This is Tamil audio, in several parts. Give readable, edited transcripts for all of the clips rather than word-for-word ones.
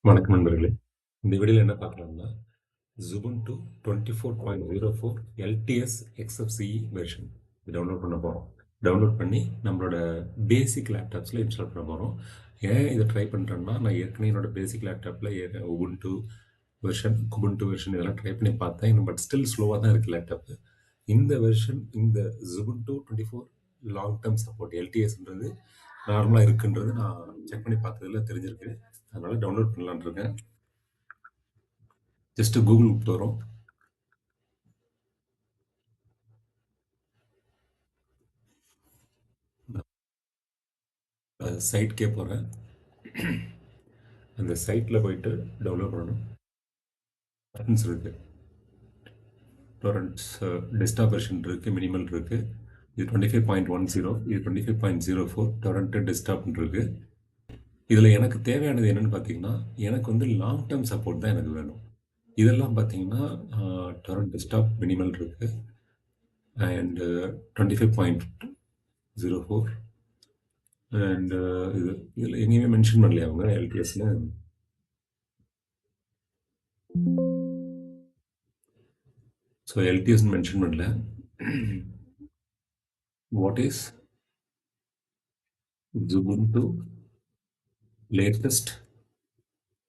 வணக்கம் நண்பர்களே. இந்த வீடியோவில் என்ன பார்க்கலாம்னா Ubuntu 24.04 LTS XFCE version download பண்ண போகிறோம். டவுன்லோட் பண்ணி நம்மளோட பேசிக் லேப்டாப்ஸில் இன்ஸ்டால் பண்ண போகிறோம். ஏன் இதை ட்ரை பண்ணுறேன்னா, நான் ஏற்கனவே என்னோட பேசிக் லேப்டாப்பில் Ubuntu வெர்ஷன், Kubuntu வெர்ஷன் இதெல்லாம் ட்ரை பண்ணி பார்த்தேன். பட் ஸ்டில் ஸ்லோவாக தான் இருக்குது லேப்டாப்பு. இந்த வெர்ஷன், இந்த Ubuntu 24 லாங் டேர்ம் சப்போர்ட் LTSன்றது நார்மலாக இருக்குன்றது நான் செக் பண்ணி பார்த்ததுல தெரிஞ்சிருக்கு. அதனால் டவுன்லோட் பண்ணலான்னு இருக்கேன். ஜஸ்ட்டு கூகுளுக்கு வரும். சைட்கே போகிறேன். அந்த சைட்டில் போயிட்டு டவுன்லோட் பண்ணணும். பட்டன்ஸ் இருக்குது. டொரண்ட்ஸ் டெஸ்க்டாப் வெர்ஷன் இருக்குது, மினிமல் இருக்குது. இது 25.10, இது 25.04 டொரண்ட்டு டெஸ்க்டாப்னு இருக்குது. இதில் எனக்கு தேவையானது என்னென்னு பார்த்தீங்கன்னா, எனக்கு வந்து லாங் டேர்ம் சப்போர்ட் தான் எனக்கு வேணும். இதெல்லாம் பார்த்தீங்கன்னா டொரண்ட் டெஸ்க்டாப் மினிமல் இருக்குது அண்ட் 25.04 அண்ட் இது இதில் எங்கேயுமே மென்ஷன் பண்ணலையா அவங்க எல்டிஎஸில். ஸோ எல்டிஎஸ்ன்னு மென்ஷன் பண்ணல. What is Ubuntu latest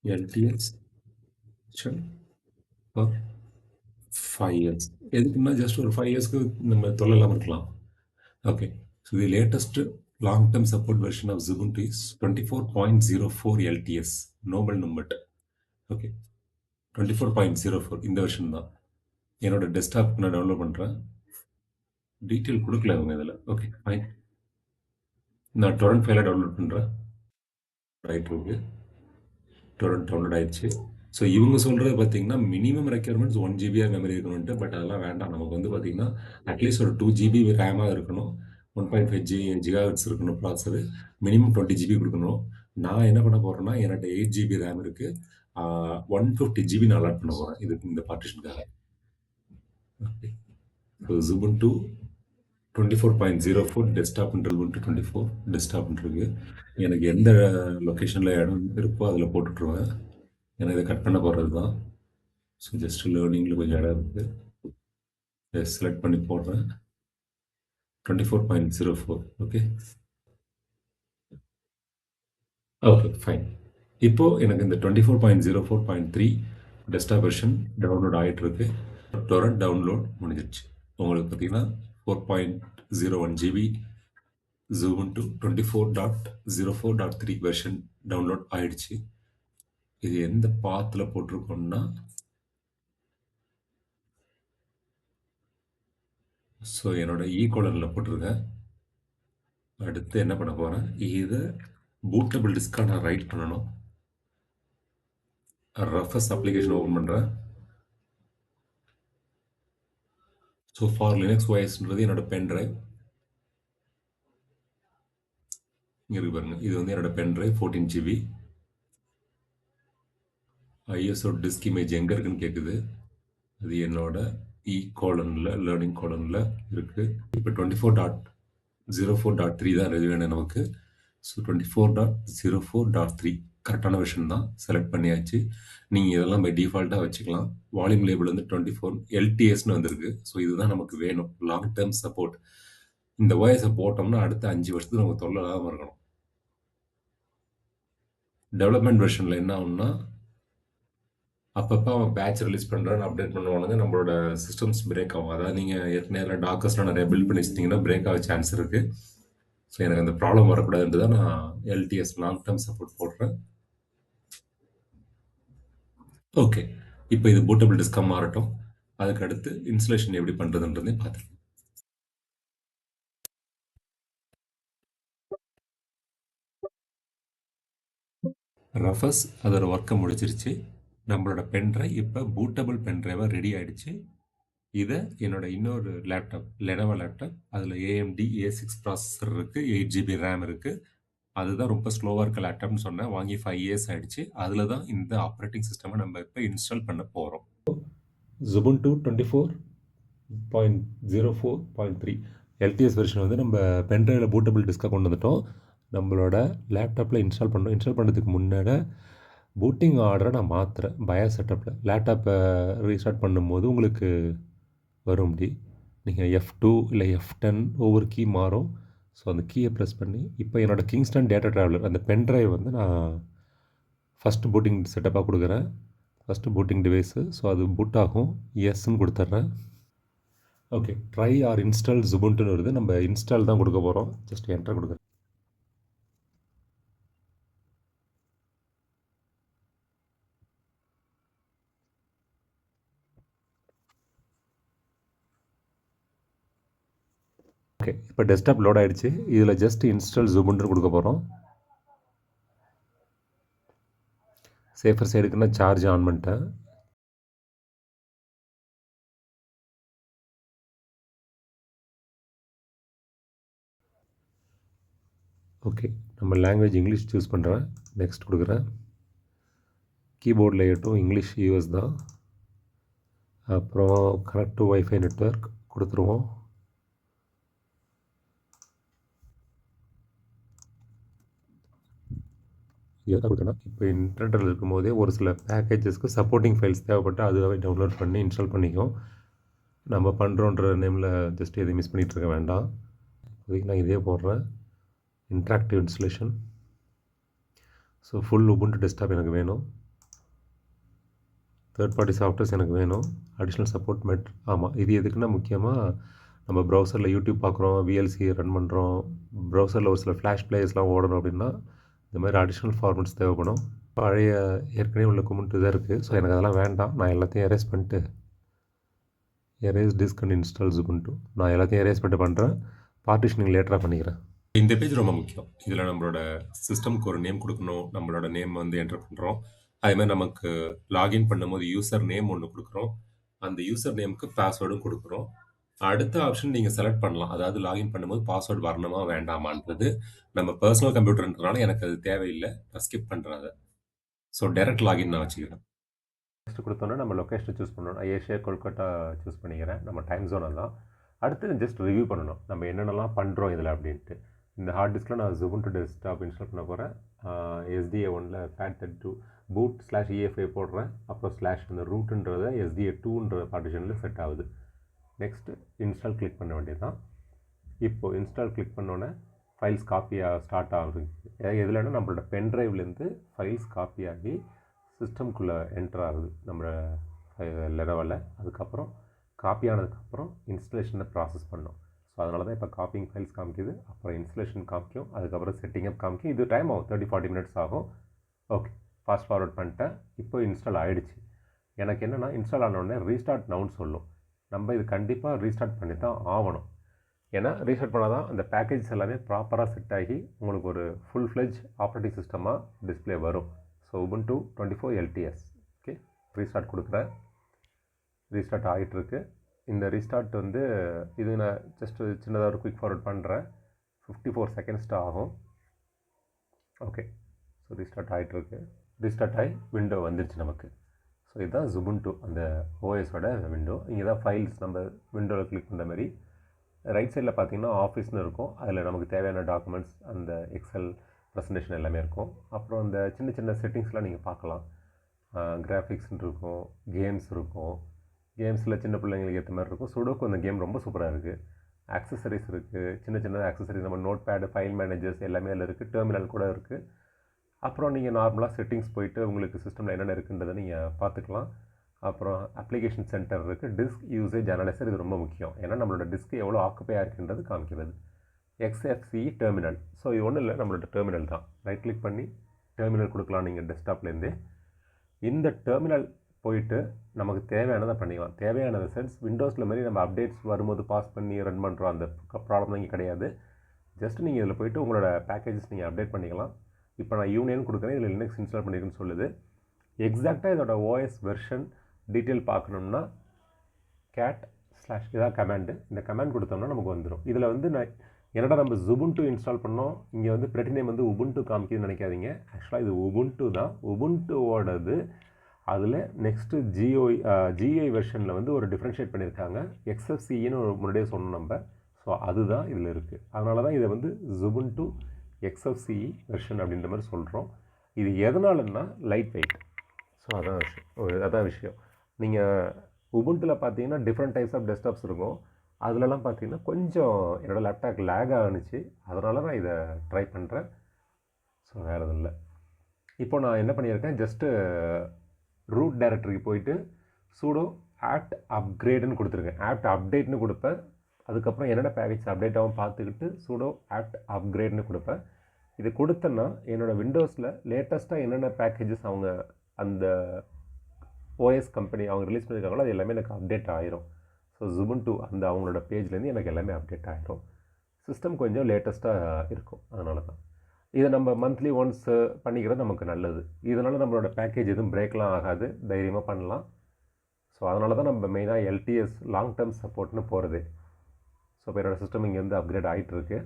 LTS for 5 years. எதுக்குன்னா ஜஸ்ட் ஒரு 5 இயர்ஸ்க்கு நம்ம தொல்லலாம் இருக்கலாம். Okay, so the latest long term support version of Ubuntu is 24.04 LTS Noble Numbat. Okay, 24.04 இந்த வெர்ஷன் தான். என்னோட டெஸ்க்டாப் நான் டவுன்லோட் பண்ணுறேன். டீட்டெயில் கொடுக்கல அவங்க இதில். ஓகே ஃபைன், நான் டொரண்ட் ஃபைலை டவுன்லோட் பண்ணுறேன். ரைட் இருக்கு, டொரண்ட் டவுன்லோட் ஆயிடுச்சு. ஸோ இவங்க சொல்கிறது பார்த்தீங்கன்னா மினிமம் ரெக்யர்மெண்ட்ஸ் 1 GB மெமரி இருக்கணும்ட்டு. பட் அதெல்லாம் வேண்டாம். நமக்கு வந்து பார்த்தீங்கன்னா அட்லீஸ்ட் ஒரு 2 GB ரேமாக இருக்கணும், 1.5 GHz இருக்கணும் ப்ராசஸரு, மினிமம் 20 GB கொடுக்கணும். நான் என்ன பண்ண போகிறேன்னா, என்னோட 8 GB ரேம் இருக்குது, 150 GB நான் அலாட் பண்ண போகிறேன் இதுக்கு, இந்த பார்ட்டிஷனுக்காக. ஓகே, ஸோ Ubuntu 24.04 டெஸ்க்டாப்ன்றது Ubuntu 24 டெஸ்க்டாப்ன்றது எனக்கு எந்த லொக்கேஷனில் இடம் இருக்கோ அதில் போட்டுட்ருவேன். ஏன்னா இதை கட் பண்ண போகிறது தான். ஸோ ஜஸ்ட் லேர்னிங்கில் கொஞ்சம் இடம் இருக்குது, செலக்ட் பண்ணி போடுறேன். 24.04. Okay okay fine. இப்போது எனக்கு இந்த 24.04.3 டெஸ்க்டாப் வெர்ஷன் டவுன்லோட் ஆகிட்டுருக்கு. டொரண்ட் டவுன்லோட் முடிஞ்சிருச்சு. உங்களுக்கு பார்த்தீங்கன்னா 4.01 GB Ubuntu 24.04.3 வெர்ஷன் டவுன்லோட் ஆயிடுச்சு. இது எந்த பாத்தில் போட்டிருக்கோம்னா, ஸோ என்னோட ஈகோலரில் போட்டிருக்கேன். அடுத்து என்ன பண்ண போகிறேன், இது பூட்டபிள் டிஸ்காக நான் ரைட் பண்ணணும். ரஃபஸ் அப்ளிகேஷன் ஓப்பன் பண்ணுறேன். ஸோ ஃபார் லினக்ஸ் OSன்றது என்னோட பென் ட்ரைவ். இங்கே இருக்கு பாருங்கள், இது வந்து என்னோட pen drive 14 GB. ISO disk image எங்கே இருக்குன்னு கேட்குது. அது என்னோட கோலனில் லேர்னிங் கோலனில் இருக்குது. இப்போ 24.04.3 தான் இது வேணும் நமக்கு. ஸோ 24.04.3 கரெக்டான வெர்ஷன் தான், செலக்ட் பண்ணியாச்சு. நீங்கள் இதெல்லாம் பை டிஃபால்ட்டாக வச்சுக்கலாம். வால்யூம் லேபிள் வந்து 24 LTSன்னு வந்திருக்கு. ஸோ இதுதான் நமக்கு வேணும், லாங் டேர்ம் சப்போர்ட். இந்த OSஐ போட்டோம்னா அடுத்த 5 வருஷத்துக்கு நமக்கு தொல்லை இல்லாமல் இருக்கணும். டெவலப்மெண்ட் வெர்ஷனில் என்ன ஆகும்னா, அப்பப்போ அவன் பேட்ச் ரிலீஸ் பண்ணுறான்னு அப்டேட் பண்ணுவானுங்க, நம்மளோட சிஸ்டம்ஸ் பிரேக் ஆகும். அதாவது நீங்கள் ஏற்கனவே டாக்கர்ஸ்லாம் நிறைய பில்ட் பண்ணி வச்சிட்டிங்கன்னா பிரேக் ஆக சான்ஸ் இருக்குது. ஸோ எனக்கு அந்த ப்ராப்ளம் வரக்கூடாதுன்ட்டு தான் நான் LTS லாங் டேர்ம் சப்போர்ட் போடுறேன். ஓகே, இப்போ இது பூட்டபிள் டிஸ்காக மாறட்டும். அதுக்கு அடுத்து இன்ஸ்டலேஷன் எப்படி பண்ணுறதுன்றதையும் பார்த்துக்கலாம். ரஃபஸ் அதோட ஒர்க்கை முடிச்சிருச்சு. நம்மளோட பென்ட்ரைவ் இப்போ பூட்டபிள் பென்ட்ரைவாக ரெடி ஆகிடுச்சு. இதை என்னோட இன்னொரு லேப்டாப், லெனோவோ லேப்டாப், அதில் AMD A6 ப்ராசஸர் இருக்குது, 8 GB ரேம் இருக்குது. அதுதான் ரொம்ப ஸ்லோவாக இருக்க லேப்டாப்னு சொன்னேன். வாங்கி 5 years ஆகிடுச்சு. அதில் தான் இந்த ஆப்ரேட்டிங் சிஸ்டமை நம்ம இப்போ இன்ஸ்டால் பண்ண போகிறோம். Ubuntu 24.04.3 LTS வெர்ஷன் வந்து நம்ம பென்ட்ரைவில் பூட்டபிள் டிஸ்காக கொண்டு வந்துட்டோம். நம்மளோட லேப்டாப்பில் இன்ஸ்டால் பண்ணோம். இன்ஸ்டால் பண்ணுறதுக்கு முன்னாடி பூட்டிங் ஆர்டரை நான் மாற்றுறேன் பயாஸ் செட்டப்பில். லேப்டாப்பை ரீஸ்டார்ட் பண்ணும்போது உங்களுக்கு வரும் இப்படி. நீங்கள் F2 இல்லை F10 ஒவ்வொரு கீ மாறும். ஸோ அந்த கீயை ப்ரெஸ் பண்ணி இப்போ என்னோடய கிங்ஸ்டன் டேட்டா ட்ராவலர் அந்த பென் ட்ரைவ் வந்து நான் ஃபஸ்ட்டு பூட்டிங் செட்டப்பாக கொடுக்குறேன். First booting device. ஸோ அது பூட் ஆகும். எஸ்ன்னு கொடுத்துட்றேன். ஓகே, ட்ரை ஆர் இன்ஸ்டால் ஜுபுண்டுன்னு வருது. நம்ம இன்ஸ்டால் தான் கொடுக்க போகிறோம். ஜஸ்ட் என்டர் கொடுக்குறேன். ஓகே, இப்போ டெஸ்க்டாப் லோட் ஆகிடுச்சு. இதில் ஜஸ்ட் இன்ஸ்டால் ஜுபுண்டுன்னு கொடுக்க போகிறோம். சேஃபர் சைடுக்கு நான் சார்ஜ் ஆன் பண்ணிட்டேன். ஓகே, நம்ம லாங்குவேஜ் இங்கிலீஷ் சூஸ் பண்ணுறேன். நெக்ஸ்ட் கொடுக்குறேன். கீபோர்ட் லேயட்டும் இங்கிலீஷ் யூஎஸ் தான். அப்புறம் கனெக்ட் டு வைஃபை நெட்வொர்க் கொடுத்துருவோம். எதை கொடுக்கணும், இப்போ இன்டர்நெட்டில் இருக்கும்போதே ஒரு சில பேக்கேஜஸ்க்கு சப்போர்ட்டிங் ஃபைல்ஸ் தேவைப்பட்டு அதுவாகவே டவுன்லோட் பண்ணி இன்ஸ்டால் பண்ணிக்கும். நம்ம பண்ணுறோன்ற நேமில் ஜஸ்ட் எதையும் மிஸ் பண்ணிகிட்டு இருக்க வேண்டாம். இப்போதைக்கு நான் இதே போடுறேன். Interactive installation. So full Ubuntu desktop எனக்கு வேணும். தேர்ட் பார்ட்டி சாஃப்ட்வேர்ஸ் எனக்கு வேணும். அடிஷ்னல் சப்போர்ட் மெட். ஆமாம், இது எதுக்குன்னா முக்கியமாக நம்ம ப்ரௌசரில் யூடியூப் பார்க்குறோம், விஎல்சி ரன் பண்ணுறோம், ப்ரௌசரில் ஒரு சில ஃப்ளாஷ் பிளேயர்ஸ்லாம் ஓடணும் அப்படின்னா இந்த மாதிரி அடிஷ்னல் ஃபார்மெட்ஸ் தேவைப்படும். பழைய ஏற்கனவே உள்ள குமெண்ட் இதாக இருக்குது. ஸோ எனக்கு அதெல்லாம் வேண்டாம். நான் எல்லாத்தையும் எரேஸ் பண்ணிட்டு எரேஸ் டிஸ்க் அண்ட் இன்ஸ்டால் ஜுபுண்டு நான் எல்லாத்தையும் எரேஸ் பண்ணிட்டு பண்ணுறேன். பார்ட்டிஷனிங் லேட்டராக பண்ணிக்கிறேன். இந்த பேஜ் ரொம்ப முக்கியம். இதில் நம்மளோட சிஸ்டம்க்கு ஒரு நேம் கொடுக்கணும். நம்மளோட நேம் வந்து என்டர் பண்ணுறோம். அதேமாதிரி நமக்கு லாகின் பண்ணும்போது யூசர் நேம் ஒன்று கொடுக்குறோம். அந்த யூசர் நேமுக்கு பாஸ்வேர்டும் கொடுக்குறோம். அடுத்த ஆப்ஷன் நீங்கள் செலக்ட் பண்ணலாம். அதாவது லாகின் பண்ணும்போது பாஸ்வேர்டு வரணுமா வேண்டாமான்றது. நம்ம பர்சனல் கம்ப்யூட்டர்ன்றனால எனக்கு அது தேவையில்லை. நான் ஸ்கிப் பண்ணுறேன் அதை. ஸோ டைரக்ட் லாகின் நான் வச்சுக்கிறேன். நெக்ஸ்ட் கொடுத்தோன்னா நம்ம லொக்கேஷனை சூஸ் பண்ணணும். ஏஷியா கொல்கட்டா சூஸ் பண்ணிக்கிறேன். நம்ம டைம் ஜோனை தான். அடுத்து ஜஸ்ட் ரிவ்யூ பண்ணணும் நம்ம என்னென்னலாம் பண்ணுறோம் இதில் அப்படின்ட்டு. இந்த ஹார்ட் டிஸ்கில் நான் ஜுபுண்டு டெஸ்க்டாப் இன்ஸ்டால் பண்ண போகிறேன். SDA1 FAT32 boot/EFI போடுறேன். அப்புறம் ஸ்லாஷ் இந்த ரூட்டுன்றத SDA2ன்ற பார்ட்டிஷனில் செட் ஆகுது. நெக்ஸ்ட்டு இன்ஸ்டால் கிளிக் பண்ண வேண்டியது தான். இப்போது இன்ஸ்டால் கிளிக் பண்ணோன்னே ஃபைல்ஸ் காப்பியாக ஸ்டார்ட் ஆகுது. எதுலன்னா நம்மளோட பென்ட்ரைவ்லேருந்து ஃபைல்ஸ் காப்பி ஆகி சிஸ்டம்குள்ளே என்டர் ஆகுது நம்ம லெவலில். அதுக்கப்புறம் காப்பி ஆனதுக்கப்புறம் இன்ஸ்டலேஷனை ப்ராசஸ் பண்ணோம். ஸோ அதனால தான் இப்போ காப்பிங் ஃபைல்ஸ் காமிக்குது. அப்புறம் இன்ஸ்டலேஷன் காமிக்கும். அதுக்கப்புறம் செட்டிங் அப் காமிக்கும். இது டைம் ஆகும், 30-40 மினிட்ஸ் ஆகும். ஓகே, ஃபாஸ்ட் ஃபார்வர்ட் பண்ணிட்டேன். இப்போ இன்ஸ்டால் ஆகிடுச்சு. எனக்கு என்னென்னா இன்ஸ்டால் ஆனோடனே ரீஸ்டார்ட் நவுன்னு சொல்லும். நம்ம இது கண்டிப்பாக ரீஸ்டார்ட் பண்ணி தான் ஆகணும். ஏன்னா ரீஸ்டார்ட் பண்ணால் தான் அந்த பேக்கேஜஸ் எல்லாமே ப்ராப்பராக செட் ஆகி உங்களுக்கு ஒரு ஃபுல் ஃப்ளெஜ் ஆப்ரேட்டிங் சிஸ்டமாக டிஸ்பிளே வரும். So Ubuntu 24 LTS. Okay, restart கொடுக்குறேன். ரீஸ்டார்ட் ஆகிட்டுருக்கு. இந்த ரீஸ்டார்ட் வந்து இது நான் ஜஸ்ட் சின்னதாக ஒரு குயிக் ஃபார்வர்ட் பண்ணுறேன். 54 செகண்ட்ஸ் தான் ஆகும். ஓகே, ஸோ ரீஸ்டார்ட் ஆகிட்டுருக்கு. ரீஸ்டார்ட் ஆகி விண்டோ வந்துருச்சு நமக்கு. ஸோ இதுதான் ஜுபுண்டு அந்த ஓஎஸோட விண்டோ. இங்கே தான் ஃபைல்ஸ் நம்ம விண்டோவில் கிளிக் பண்ணுற மாதிரி ரைட் சைடில் பார்த்தீங்கன்னா ஆஃபீஸ்னு இருக்கும். அதில் நமக்கு தேவையான டாக்குமெண்ட்ஸ், அந்த எக்ஸல் ப்ரெசன்டேஷன் எல்லாமே இருக்கும். அப்புறம் அந்த சின்ன சின்ன செட்டிங்ஸ்லாம் நீங்கள் பார்க்கலாம். கிராஃபிக்ஸ்ன்னு இருக்கும், கேம்ஸ் இருக்கும். கேம்ஸில் சின்ன பிள்ளைங்களுக்கு ஏற்ற மாதிரி இருக்கும். சுடோக்கு அந்த கேம் ரொம்ப சூப்பராக இருக்குது. ஆக்சசரிஸ் இருக்குது, சின்ன சின்ன ஆக்சசரிஸ், நம்ம நோட் பேடு, ஃபைல் மேனேஜர்ஸ் எல்லாமே அதில் இருக்குது. டெர்மினல் கூட இருக்குது. அப்புறம் நீங்கள் நார்மலாக செட்டிங்ஸ் போயிட்டு உங்களுக்கு சிஸ்டமில் என்னென்ன இருக்குன்றதை நீங்கள் பார்த்துக்கலாம். அப்புறம் அப்ளிகேஷன் சென்டர் இருக்குது. டிஸ்க் யூசேஜ் அனலைசர், இது ரொம்ப முக்கியம். ஏன்னா நம்மளோட டிஸ்க் எவ்வளோ ஆக்குப்பையாக இருக்குன்றது காமிக்கிறது. XFCE terminal. ஸோ இது ஒன்றும் இல்லை, நம்மளோட டெர்மினல் தான். ரைட் கிளிக் பண்ணி டெர்மினல் கொடுக்கலாம் நீங்கள் டெஸ்க்டாப்லேருந்தே. இந்த டெர்மினல் போயிட்டு நமக்கு தேவையானதை பண்ணிக்கலாம். தேவையானது சென்ஸ் விண்டோஸில் மாதிரி நம்ம அப்டேட்ஸ் வரும்போது பாஸ் பண்ணி ரன் பண்ணுறோம், அந்த ப்ராப்ளம் இங்கே கிடையாது. ஜஸ்ட் நீங்கள் இதில் போய்ட்டு உங்களோட பேக்கேஜஸ் நீங்கள் அப்டேட் பண்ணிக்கலாம். இப்போ நான் யூனியன் கொடுக்குறேன். இதில் லினக்ஸ் இன்ஸ்டால் பண்ணியிருக்குன்னு சொல்லுது. எக்ஸாக்டாக இதோட ஓஎஸ் வெர்ஷன் டீட்டெயில் பார்க்கணுன்னா கேட் ஸ்லாஷ் இதான் கமாண்டு. இந்த கமாண்ட் கொடுத்தோம்னா நமக்கு வந்துடும். இதில் வந்து நான் என்னடா நம்ம ஜுபுண்டு இன்ஸ்டால் பண்ணோம், இங்கே வந்து பிரெட்டி நேம் வந்து உபுண்டு காமிக்குதுன்னு நினைக்காதீங்க. ஆக்சுவலாக இது உபுண்டு தான். உபுண்டுவோடது அதில் நெக்ஸ்ட்டு GUI வெர்ஷனில் வந்து ஒரு டிஃப்ரென்ஷியேட் பண்ணியிருக்காங்க. XFCEன்னு ஒரு முன்னாடியே சொன்னோம் நம்ம. ஸோ அதுதான் இதில் இருக்குது. அதனால தான் இதை வந்து ஜுபுண்டு XFCE வெர்ஷன் அப்படின்ற மாதிரி சொல்கிறோம். இது எதனாலன்னா லைட் வெயிட். ஸோ அதான் விஷயம். நீங்கள் உபுண்டில் பார்த்தீங்கன்னா டிஃப்ரெண்ட் டைப்ஸ் ஆஃப் டெஸ்க்டாப்ஸ் இருக்கும். அதிலலாம் பார்த்தீங்கன்னா கொஞ்சம் என்னோடய லேப்டாப் லேக் ஆணுச்சு. அதனால நான் இதை ட்ரை பண்ணுறேன். ஸோ வேறு எதுவும் இல்லை. இப்போ நான் என்ன பண்ணியிருக்கேன், ஜஸ்ட்டு ரூட் டைரக்டரிக்கு போயிட்டு சூடோ ஆப்ட் அப்கிரேடுன்னு கொடுத்துருக்கேன். ஆப்ட் அப்டேட்னு கொடுப்பேன். அதுக்கப்புறம் என்னென்ன பேக்கேஜ் அப்டேட் ஆகும் பார்த்துக்கிட்டு சூடோ ஆப்ட் அப்கிரேட்னு கொடுப்பேன். இது கொடுத்தேன்னா என்னோடய விண்டோஸில் லேட்டஸ்ட்டாக என்னென்ன பேக்கேஜஸ் அவங்க அந்த ஓஎஸ் கம்பெனி அவங்க ரிலீஸ் பண்ணியிருக்காங்களோ அது எல்லாமே எனக்கு அப்டேட் ஆயிரும். ஸோ ஜுபுண்டு அந்த அவங்களோட பேஜ்லேருந்து எனக்கு எல்லாமே அப்டேட் ஆகிரும். சிஸ்டம் கொஞ்சம் லேட்டஸ்ட்டாக இருக்கும். அதனால தான் இதை நம்ம மந்த்லி ஒன்ஸ் பண்ணிக்கிறது நமக்கு நல்லது. இதனால் நம்மளோட பேக்கேஜ் எதுவும் பிரேக்லாம் ஆகாது, தைரியமாக பண்ணலாம். ஸோ அதனால தான் நம்ம மெயினாக எல்டிஎஸ் லாங் டேர்ம் சப்போர்ட்னு போகிறது. ஸோ இப்போ என்னோடய சிஸ்டம் இங்கேருந்து அப்கிரேட் ஆகிட்டுருக்கு,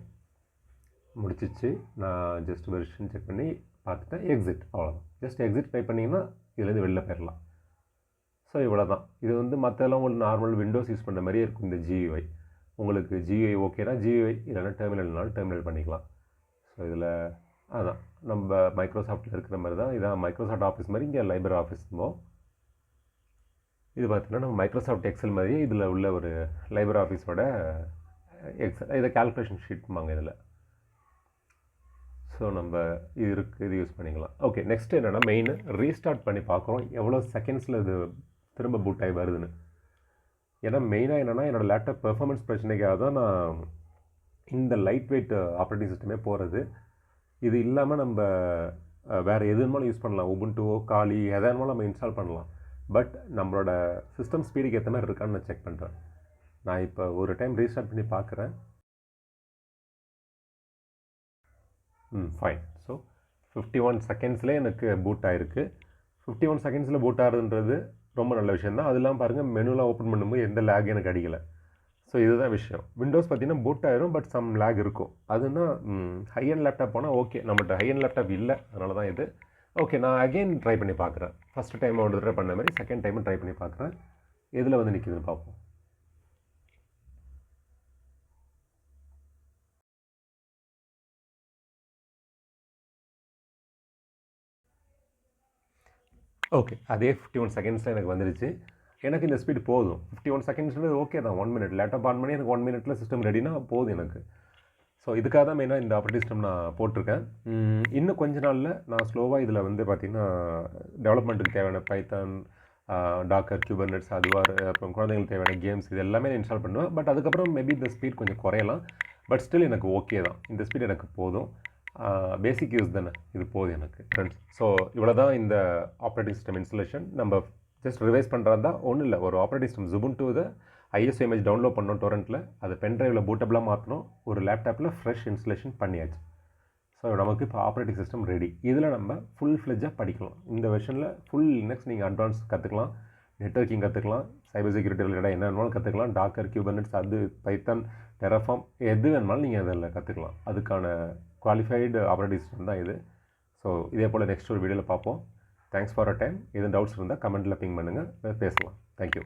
முடிச்சிச்சு. நான் ஜஸ்ட் வெர்ஷன் செக் பண்ணி பார்த்துட்டேன், எக்ஸிட், அவ்வளோதான். ஜஸ்ட் எக்ஸிட் ட்ரை பண்ணிங்கன்னா இதுலேருந்து வெளில போயிடலாம். ஸோ இவ்வளோ தான். இது வந்து மற்றெல்லாம் உங்களுக்கு நார்மல் விண்டோஸ் யூஸ் பண்ணுற மாதிரியே இருக்கும். இந்த GUI உங்களுக்கு GUI ஓகேனா GUI, இல்லைனா டெர்மினல்னாலும் டெர்மினல் பண்ணிக்கலாம். ஸோ இதில் அதான் நம்ம மைக்ரோசாஃப்ட்டில் இருக்கிற மாதிரி தான். இதான் மைக்ரோசாஃப்ட் ஆஃபீஸ் மாதிரி, இங்கே லைப்ரரி ஆஃபீஸ் இருக்கும். இது பார்த்திங்கன்னா நம்ம மைக்ரோசாஃப்ட் எக்ஸல் மாதிரியே இதில் உள்ள ஒரு லைப்ரரி ஆஃபீஸோட எக்ஸல், இதை கால்குலேஷன் ஷீட்மாங்க இதில். ஸோ நம்ம இது இருக்குது, இது யூஸ் பண்ணிக்கலாம். ஓகே, நெக்ஸ்ட் என்னென்னா மெயின் ரீஸ்டார்ட் பண்ணி பார்க்குறோம் எவ்வளோ செகண்ட்ஸில் இது திரும்ப பூட் ஆகி வருதுன்னு. ஏன்னா மெயினாக என்னென்னா என்னோடய லேப்டாப் பெர்ஃபார்மன்ஸ் பிரச்சனைக்காக தான் நான் இந்த லைட் வெயிட் ஆப்ரேட்டிங் சிஸ்டமே போகிறது. இது இல்லாமல் நம்ம வேறு எது வேணுமாலும் யூஸ் பண்ணலாம். உபுண்டுவோ காலி எதை வேணுமாலும் நம்ம இன்ஸ்டால் பண்ணலாம். பட் நம்மளோட சிஸ்டம் ஸ்பீடுக்கு ஏற்ற மாதிரி இருக்கான்னு நான் செக் பண்ணுறேன். நான் இப்போ ஒரு டைம் ரீஸ்டார்ட் பண்ணி பார்க்குறேன். ஃபைன். ஸோ 51 செகண்ட்ஸ்லேயே எனக்கு பூட் ஆகிருக்கு. 51 செகண்ட்ஸில் பூட் ஆகுதுன்றது ரொம்ப நல்ல விஷயம் தான். அதெல்லாம் பாருங்கள், மெனுலாம் ஓப்பன் பண்ணும்போது எந்த லேக் எனக்கு அடிக்கலை. ஸோ இதுதான் விஷயம். விண்டோஸ் பார்த்திங்கன்னா பூட் ஆயிரும், பட் சம் லேக் இருக்கும். அதுனா ஹை அண்ட் லேப்டாப் போனால் ஓகே. நம்மகிட்ட ஹை அண்ட் லேப்டாப் இல்லை, அதனால தான் இது. ஓகே, நான் அகெயின் ட்ரை பண்ணி பார்க்குறேன். ஃபஸ்ட்டு டைம் ஒரு தடவை பண்ண மாதிரி செகண்ட் டைமும் ட்ரை பண்ணி பார்க்குறேன். எதில் வந்து நிற்கிதுன்னு பார்ப்போம். ஓகே, அதே 51 செகண்ட்ஸில் எனக்கு வந்துடுச்சு. எனக்கு இந்த ஸ்பீடு போதும். 51 செகண்ட்ஸ்ன்றது ஓகே தான். 1 மினிட் லேப்டாப் ஆன் பண்ணி எனக்கு 1 மினிட்டில் சிஸ்டம் ரெடினா போதும் எனக்கு. ஸோ இதுக்காக தான் மெயினாக இந்த ஆப்ரேட்டிங் சிஸ்டம் நான் போட்டிருக்கேன். இன்னும் கொஞ்ச நாளில் நான் ஸ்லோவாக இதில் வந்து பார்த்திங்கன்னா டெவலப்மெண்ட்டுக்கு தேவையான பைத்தான், டாக்கர், குபர்நெட்ஸ், அப்புறம் குழந்தைங்களுக்கு தேவையான கேம்ஸ் இது எல்லாமே நான் இன்ஸ்டால் பண்ணுவேன். பட் அதுக்கப்புறம் மேபி இந்த ஸ்பீட் கொஞ்சம் குறையலாம். பட் ஸ்டில் எனக்கு ஓகே தான். இந்த ஸ்பீட் எனக்கு போதும். பேசிக் யூஸ் தானே, இது போதும் எனக்கு ஃப்ரெண்ட்ஸ். ஸோ இவ்வளோ தான் இந்த ஆப்ரேட்டிங் சிஸ்டம் இன்ஸ்டலேஷன். நம்ம ஜஸ்ட் ரிவைஸ் பண்ணுறது தான், ஒன்றும் இல்லை. ஒரு ஆப்ரேட்டிங் சிஸ்டம் ஜுபுண்டு இதை ISO இமேஜ் டவுன்லோட் பண்ணோம் டொரண்ட்டில், அதை பென் ட்ரைவில் பூட்டபிளாக மாற்றணும், ஒரு லேப்டாப்பில் ஃப்ரெஷ் இன்ஸ்டலேஷன் பண்ணியாச்சு. ஸோ நமக்கு இப்போ ஆப்ரேட்டிங் சிஸ்டம் ரெடி. இதில் நம்ம ஃபுல் ஃப்ளெஜ்ஜாக படிக்கலாம். இந்த வெர்ஷனில் ஃபுல் லினக்ஸ் நீங்கள் அட்வான்ஸ் கற்றுக்கலாம், நெட்வொர்க்கிங் கற்றுக்கலாம், சைபர் செக்யூரிட்டி ரிலேட்டடாக என்ன வேணுமாலும் கற்றுக்கலாம், டாக்கர், குபர்நெட்ஸ், பைத்தான், டெராஃபார்ம் எது வேணுமாலும் நீங்கள் அதில் கற்றுக்கலாம். அதுக்கான குவாலிஃபைடு ஆப்ரேட்டிங் சிஸ்டம் தான் இது. ஸோ இதே போல் நெக்ஸ்ட் ஒரு வீடியோவில் பார்ப்போம். Thanks for a time. எதுவும் டவுட்ஸ் இருந்தால் கமெண்ட்டில் பிங் பண்ணுங்கள், பேசலாம். தேங்க்யூ.